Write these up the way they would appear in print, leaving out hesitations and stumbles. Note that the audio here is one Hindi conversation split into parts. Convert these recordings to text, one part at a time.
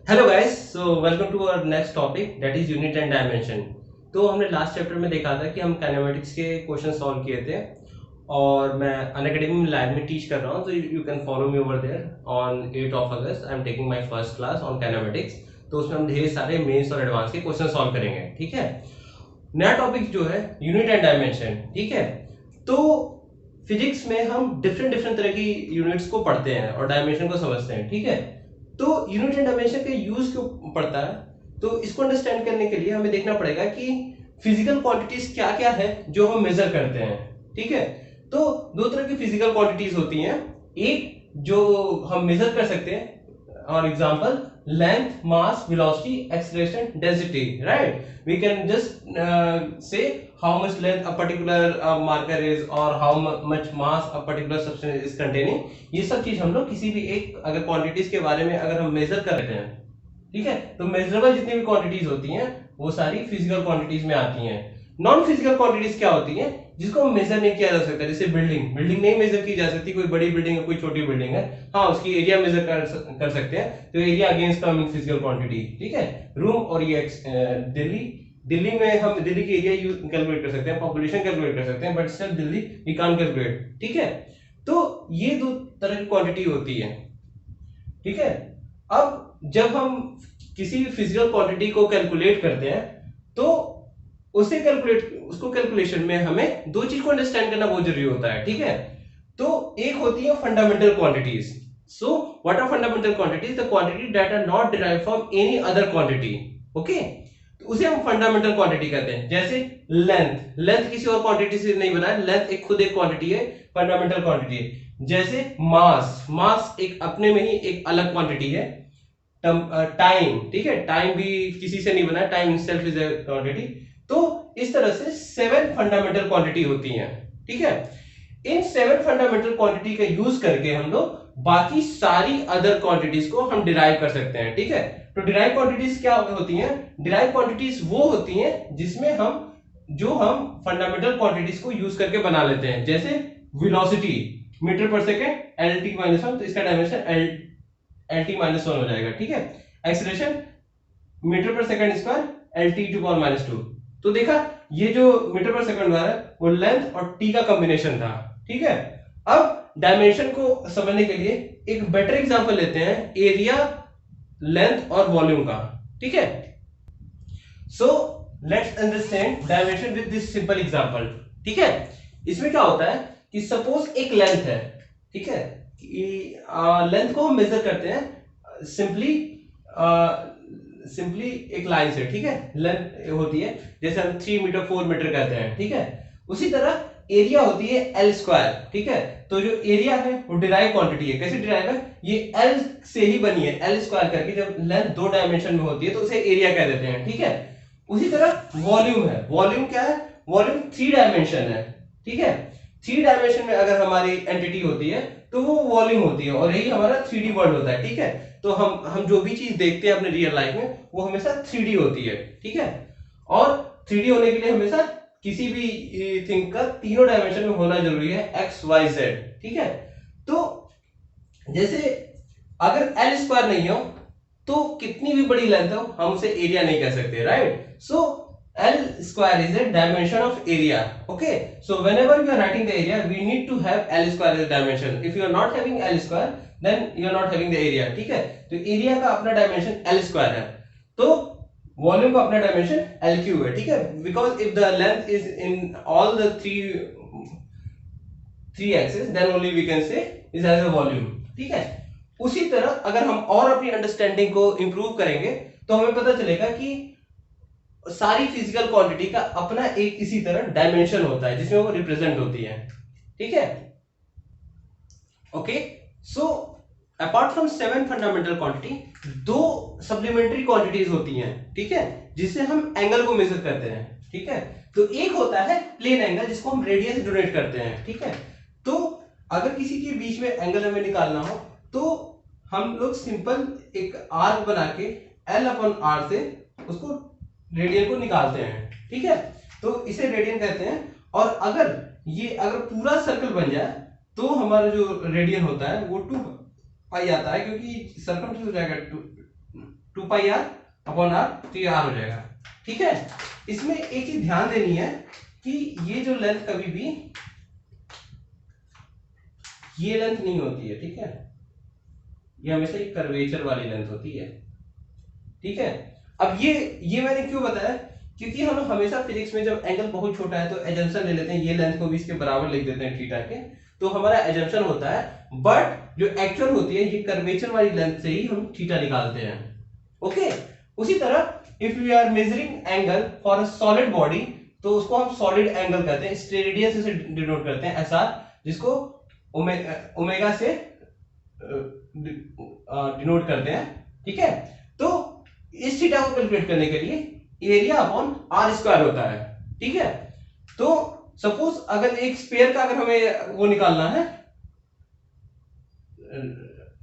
Hello guys, so welcome to our next topic that is unit and dimension. तो हमने लास्ट चैप्टर में देखा था कि हम काइनेमेटिक्स के क्वेश्चन सॉल्व किए थे और मैं अनअकैडमी लैब में टीच कर रहा हूँ, तो you can follow me over there. On 8 of August I am taking my first class on kinematics. तो उसमें हम ढेर सारे मेंस और एडवांस के क्वेश्चन सॉल्व करेंगे। ठीक है, नया टॉपिक जो है यूनिट एंड डायमेंशन। ठीक है, तो फिजिक्स में हम डिफरेंट डिफरेंट तरह की यूनिट्स को पढ़ते हैं और डायमेंशन को समझते हैं। ठीक है, तो यूनिट एंड डायमेंशन का यूज क्यों पड़ता है, तो इसको अंडरस्टैंड करने के लिए हमें देखना पड़ेगा कि फिजिकल क्वांटिटीज क्या क्या है जो हम मेजर करते हैं। ठीक है, तो दो तरह की फिजिकल क्वांटिटीज होती हैं। एक जो हम मेजर कर सकते हैं, और example length, mass, velocity, acceleration, density, right. We can just say how much length a particular marker is or how much mass a particular substance is containing। ये सब चीज हम लोग किसी भी एक अगर क्वांटिटीज के बारे में अगर हम मेजर कर रहे हैं, ठीक है, तो मेजरेबल जितनी भी क्वांटिटीज होती हैं वो सारी फिजिकल क्वांटिटीज में आती हैं। नॉन फिजिकल क्वांटिटीज क्या होती हैं जिसको मेजर नहीं किया जा सकता, जैसे बिल्डिंग बिल्डिंग नहीं मेजर की जा सकती, कोई बड़ी बिल्डिंग है कोई छोटी बिल्डिंग है, हाँ उसकी एरिया मेजर कर सकते हैं, तो area against coming physical quantity. ठीक है, रूम और ये दिल्ली दिल्ली में हम दिल्ली की एरिया कैलकुलेट कर सकते हैं, पॉपुलेशन कैलकुलेट कर सकते हैं, बट सिर्फ दिल्ली वी कांट कैलकुलेट। ठीक है, तो ये दो तरह की क्वांटिटी होती है। ठीक है, अब जब हम किसी फिजिकल क्वांटिटी को कैलकुलेट करते हैं तो उसको कैलकुलेशन में हमें दो चीज को अंडरस्टैंड करना बहुत जरूरी होता है। ठीक है, तो एक होती है fundamental quantities. So what are fundamental quantities? The quantity that are not derived from any other quantity. Okay, तो उसे हम फंडामेंटल क्वांटिटी कहते हैं। जैसे लेंथ, लेंथ किसी और क्वांटिटी से नहीं बना है, लेंथ एक खुद एक क्वांटिटी है, फंडामेंटल क्वांटिटी है। जैसे मास, मास एक अपने में ही एक अलग क्वांटिटी है। टाइम, ठीक है, टाइम भी किसी से नहीं बना है, time itself is a quantity. तो इस तरह से 7 फंडामेंटल क्वांटिटी होती हैं। ठीक है, इन 7 फंडामेंटल क्वांटिटी का यूज करके हम लोग बाकी सारी अदर क्वांटिटीज को हम डिराइव कर सकते हैं। ठीक है, तो डिराइव क्वांटिटीज क्या होती हैं? डिराइव क्वांटिटीज वो होती हैं जिसमें हम फंडामेंटल क्वांटिटीज को यूज करके बना लेते हैं। जैसे वेलोसिटी मीटर पर second L T minus one, तो इसका dimension L T minus one हो जाएगा। ठीक है, एक्सीलरेशन मीटर पर second square L T to power minus two. तो देखा, ये जो मीटर पर सेकंड है वो लेंथ और टी का कॉम्बिनेशन था। ठीक है, अब डायमेंशन को समझने के लिए एक बेटर एग्जांपल लेते हैं, एरिया, लेंथ और वॉल्यूम का। ठीक है, so let's understand dimension with this simple example. ठीक है, इसमें क्या होता है कि सपोज एक लेंथ है। ठीक है, लेंथ को हम मेजर करते हैं सिंपली एक लाइन से। ठीक है, लेंथ होती है जैसे हम 3 मीटर 4 मीटर कहते हैं। ठीक है, उसी तरह एरिया होती है एल स्क्वायर। ठीक है, तो जो एरिया है वो डिराइव क्वांटिटी है। कैसे डिराइव है? ये एल से ही बनी है, एल स्क्वायर करके। जब लेंथ 2 डायमेंशन में होती है तो उसे एरिया कह देते हैं। ठीक है, उसी तरह वॉल्यूम है। वॉल्यूम क्या है? वॉल्यूम 3 डायमेंशन है। ठीक है, 3 डायमेंशन में अगर हमारी एंटिटी होती है तो वो वॉल्यूम होती है, और यही हमारा 3D वर्ल्ड होता है। ठीक है, तो हम जो भी चीज देखते हैं अपने रियल लाइफ में वो हमेशा 3D होती है। ठीक है, और 3D होने के लिए हमेशा किसी भी थिंग का तीनों डायमेंशन में होना जरूरी है, एक्स वाई जेड। ठीक है, तो जैसे अगर एल स्क्वायर नहीं हो तो कितनी भी बड़ी लेंथ हो हम उसे एरिया नहीं कह सकते, right. So L square is a dimension of area. Okay, so whenever we are writing the area, we need to have L square as a dimension. If you are not having L square, then you are not having the area. ठीक है, तो एरिया का अपना डायमेंशन L square है, तो वॉल्यूम का अपना डायमेंशन L क्यूब है। ठीक है, because if the length is in all the three axis, then only we can say is as a volume. ठीक है, उसी तरह अगर हम और अपनी अंडरस्टैंडिंग को इंप्रूव करेंगे तो हमें पता चलेगा कि सारी फिजिकल क्वांटिटी का अपना एक इसी तरह डायमेंशन होता है जिसमें वो रिप्रेजेंट होती है। ठीक है, okay, so apart from 7 fundamental quantity, 2 supplementary quantities होती हैं। ठीक है, जिससे हम एंगल को मेजर करते हैं। ठीक है, तो एक होता है प्लेन एंगल जिसको हम रेडियस डोनेट करते हैं। ठीक है, तो अगर किसी के बीच में एंगल हमें निकालना हो तो हम लोग सिंपल एक आर्क बना के L अपन R से उसको रेडियन को निकालते हैं। ठीक है, तो इसे रेडियन कहते हैं। और अगर पूरा सर्कल बन जाए तो हमारा जो रेडियन होता है वो 2 पाई आता है, क्योंकि सर्कम हो जाएगा 2πr अपॉन r, तो ये r हो जाएगा। ठीक है, इसमें एक चीज ध्यान देनी है कि ये जो लेंथ कभी भी ये लेंथ नहीं होती है। ठीक है, ये हमेशा एक कर्वेचर वाली लेंथ होती है। ठीक है, अब ये मैंने क्यों बताया, क्योंकि हम हमेशा फिजिक्स में जब एंगल बहुत छोटा है तो एजम्पशन ले लेते हैं, ये लेंथ को भी इसके बराबर लिख देते हैं थीटा के, तो हमारा एजम्पशन होता है, बट जो एक्चुअल होती है ये कर्वेचर वाली लेंथ से ही हम थीटा निकालते हैं। ओके, उसी तरह if we are measuring angle for a solid body, तो उसको हम सॉलिड एंगल कहते हैं, स्टेरेडियन से डिनोट करते हैं, SR, जिसको ओमेगा से डिनोट करते हैं। ठीक है, तो इस थीटा को कैलकुलेट करने के लिए एरिया अपॉन आर स्क्वायर होता है। ठीक है, तो सपोज अगर एक स्फीयर का अगर हमें वो निकालना है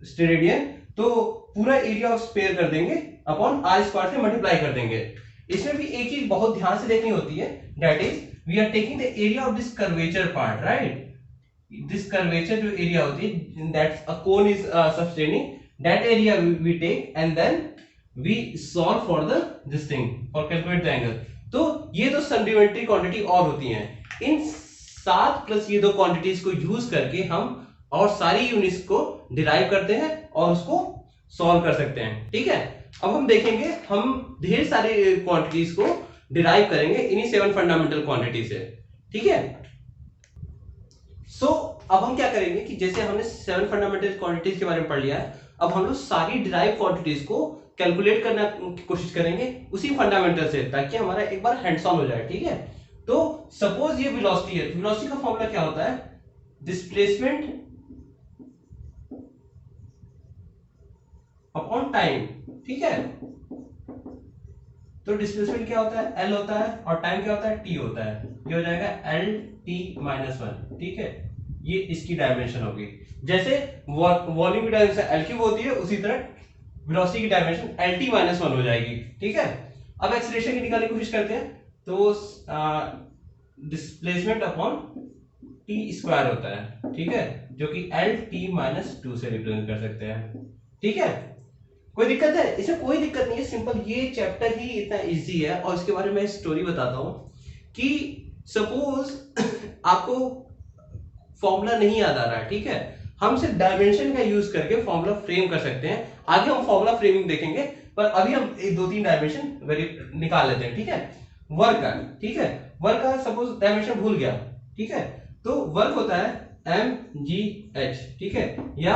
स्टेरेडियन, तो पूरा एरिया ऑफ स्फीयर कर देंगे अपॉन आर स्क्वायर से मल्टीप्लाई कर देंगे। इसमें भी एक चीज बहुत ध्यान से देखनी होती है, that is we are taking the area of this curvature part, right. This curvature जो एरिया होती है, that's a cone is sustaining, that area we take and then we solve for the this thing for calculate the angle. तो ये दो सप्लीमेंट्री क्वांटिटी और होती हैं, इन 7 प्लस ये दो क्वांटिटीज को यूज करके हम और सारी यूनिट्स को डिराइव करते हैं और उसको सॉल्व कर सकते हैं। ठीक है, अब हम देखेंगे, हम ढेर सारी क्वांटिटीज को डिराइव करेंगे इन्हीं 7 फंडामेंटल क्वांटिटी से। ठीक है, सो अब हम क्या करेंगे कि जैसे हमने 7 फंडामेंटल क्वांटिटीज के बारे में पढ़ लिया है, अब हम लोग सारी डिराइव क्वांटिटीज को कैलकुलेट करने की कोशिश करेंगे उसी फंडामेंटल से, ताकि हमारा एक बार हैंड्स ऑन हो जाए। ठीक है, तो सपोज ये वेलोसिटी है, वेलोसिटी का फॉर्मूला क्या होता है, डिस्प्लेसमेंट अपॉन टाइम। ठीक है, तो डिस्प्लेसमेंट क्या होता है, L होता है, और टाइम क्या होता है, T होता है। ये हो जाएगा LT-1। ठीक है, ये इसकी डायमेंशन होगी। जैसे वॉल्यूम की डायमेंशन L क्यूब होती है, उसी तरह वेलोसिटी की डायमेंशन LT-1 हो जाएगी। ठीक है, अब एक्सीलरेशन की निकालने की कोशिश करते हैं, तो डिस्प्लेसमेंट अपॉन टी स्क्वायर होता है। ठीक है, जो कि LT-2 से रिप्रेजेंट कर सकते हैं। ठीक है, कोई दिक्कत है इसमें? कोई दिक्कत नहीं है, सिंपल, ये चैप्टर ही इतना इजी है। और इसके बारे में स्टोरी बताता हूं कि सपोज आपको फॉर्मूला नहीं याद आ रहा है, ठीक है, हम सिर्फ डायमेंशन का यूज करके फॉर्मूला फ्रेम कर सकते हैं। आगे हम फॉर्मूला फ्रेमिंग देखेंगे, पर अभी हम 2-3 डायमेंशन निकाल लेते हैं। ठीक है, वर्क का, ठीक है, वर्क का सपोज डायमेंशन भूल गया, ठीक है, तो वर्क होता है mgh, ठीक है, या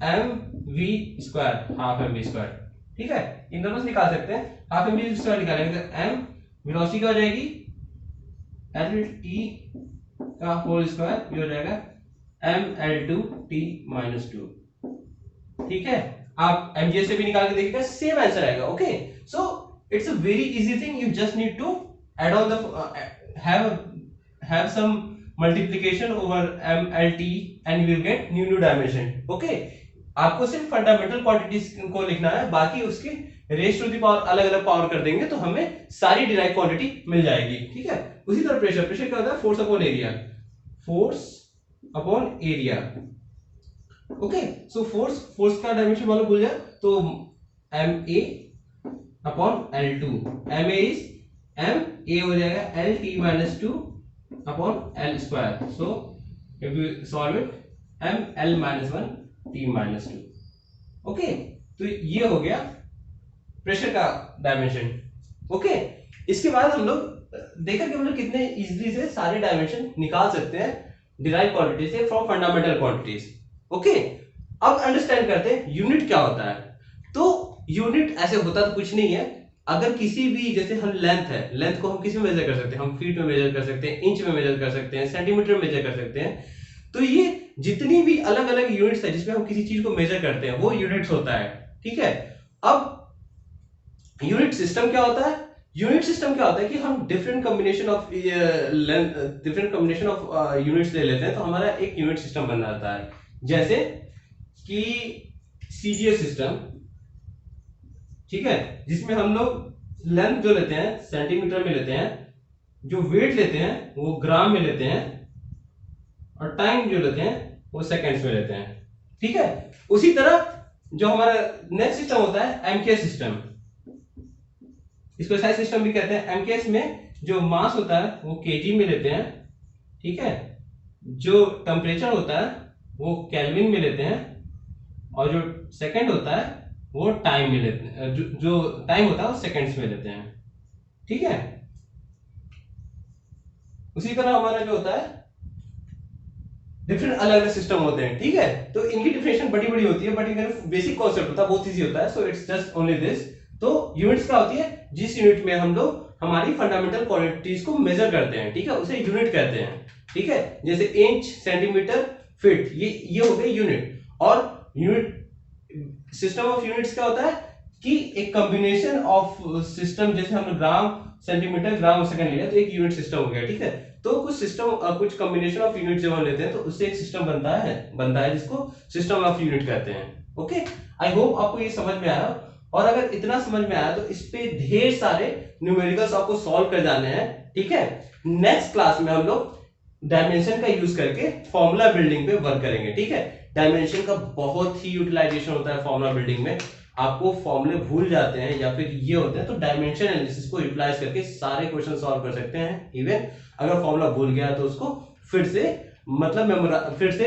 mv square, half mv square. ठीक है, इन दोनों से निकाल सकते हैं। हाफ mv स्क्वायर निकालेंगे तो m वेलोसिटी क्या हो जाएगी, lt का होल स्क्वायर, ये हो जाएगा ml2t-2। ठीक है, आप mgh से भी निकाल के देखिएगा, सेम आंसर आएगा। Okay, so it's a very easy thing, you just need to add on the have some multiplication over mlt and you will get new dimension. Okay, आपको सिर्फ फंडामेंटल क्वांटिटीज को लिखना है, बाकी उसके रेस टू द पावर अलग अलग पावर कर देंगे तो हमें सारी डिराइव क्वांटिटी मिल जाएगी। ठीक है, उसी तरह प्रेशर, प्रेशर क्या होता है, force upon area, force upon area. Okay, so force का डायमेंशन मालूम भूल जाए तो ma upon L2, ma is ma हो जाएगा LT-2 upon L square. So if you solve it ml-1 t-2। Okay, तो ये हो गया प्रेशर का डायमेंशन। ओके, इसके बाद हम लोग देखा कि हम लोग कितने इजीली से सारे डायमेंशन निकाल सकते हैं डिराइव क्वांटिटी से फ्रॉम फंडामेंटल क्वांटिटीज। ओके, अब अंडरस्टैंड करते हैं यूनिट क्या होता है। तो यूनिट ऐसे होता तो कुछ नहीं है, अगर किसी भी, जैसे हम लेंथ है, लेंथ को हम किसी में मेजर कर सकते हैं, हम फीट में मेजर कर सकते हैं, इंच में मेजर कर सकते हैं, सेंटीमीटर में मेजर कर सकते हैं। तो ये जितनी भी अलग अलग यूनिट्स है जिसमें हम किसी चीज को मेजर करते हैं वो यूनिट्स होता है। ठीक है, अब यूनिट सिस्टम क्या होता है, यूनिट सिस्टम क्या होता है कि हम डिफरेंट कॉम्बिनेशन ऑफ यूनिट्स ले लेते हैं तो हमारा एक यूनिट सिस्टम बन जाता है। जैसे कि सीजीएस सिस्टम, ठीक है, जिसमें हम लोग लेंथ जो लेते हैं सेंटीमीटर में लेते हैं, जो वेट लेते हैं वो ग्राम में लेते हैं, और टाइम जो लेते हैं वो सेकंड्स में लेते हैं। ठीक है, उसी तरह जो हमारा नेक्स्ट सिस्टम होता है एमकेएस सिस्टम, इसको साइज सिस्टम भी कहते हैं। एमकेएस में जो मास होता है वो केजी में लेते हैं, ठीक है, जो टेम्परेचर होता है वो केल्विन में लेते हैं, और जो सेकंड होता है वो टाइम में लेते हैं, जो टाइम होता है वो सेकंड्स में लेते हैं, ठीक है। उसी तरह हमारा जो होता है डिफरेंट अलग अलग सिस्टम होते हैं, ठीक है, तो इनकी डिफरेंशिएशन बड़ी बड़ी होती है, बट इनका बेसिक कॉन्सेप्ट होता है बहुत इजी होता है, so it's just only this. तो यूनिट्स क्या होती है, जिस यूनिट में हम लोग हमारी फंडामेंटल क्वांटिटीज को मेजर करते हैं, ठीक है, उसे यूनिट कहते हैं, ठीक है, जैसे इंच, सेंटीमीटर, फीट, ये हो गए यूनिट। और यूनिट सिस्टम ऑफ यूनिट्स क्या होता है कि एक कॉम्बिनेशन ऑफ सिस्टम, जैसे हम ग्राम, सेंटीमीटर, ग्राम, सेकंड लिया तो एक यूनिट सिस्टम हो गया, ठीक है। तो कुछ सिस्टम, कुछ कॉम्बिनेशन ऑफ यूनिट जब हम लेते हैं तो उससे एक सिस्टम बनता है जिसको सिस्टम ऑफ यूनिट कहते हैं। ओके, आई होप आपको ये समझ में आया, और अगर इतना समझ में आया तो इस पे ढेर सारे न्यूमेरिकल्स आपको सॉल्व कर जाने हैं, ठीक है। नेक्स्ट क्लास में हम लोग डायमेंशन का यूज करके फॉर्मूला बिल्डिंग पे वर्क करेंगे, ठीक है। डायमेंशन का बहुत ही यूटिलाइजेशन होता है फॉर्मूला बिल्डिंग में, आपको फॉर्मूले भूल जाते हैं या फिर ये होते हैं, तो डायमेंशन एनालिसिस को यूटिलाइज करके सारे क्वेश्चन सॉल्व कर सकते हैं। इवन अगर फॉर्मूला भूल गया तो उसको फिर से फिर से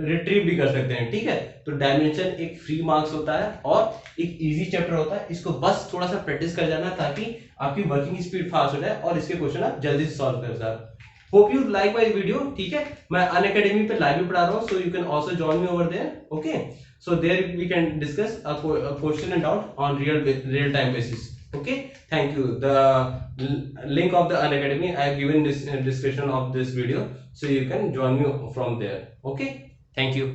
रिट्रीव भी कर सकते हैं, ठीक है। तो डायमेंशन एक फ्री मार्क्स होता है और एक इजी चैप्टर होता है, इसको बस थोड़ा सा प्रैक्टिस कर जाना ताकि आपकी वर्किंग स्पीड फास्ट हो जाए और इसके क्वेश्चन आप जल्दी से सॉल्व कर सकते। Hope you like my video, ठीक है। मैं अनअकैडमी पे लाइव भी पढ़ा रहा हूँ, so you can also join me over there, okay. So there we can discuss a question and doubt on real time basis, okay. Thank you. The link of the Unacademy I have given this description of this video, so you can join me from there, okay. Thank you.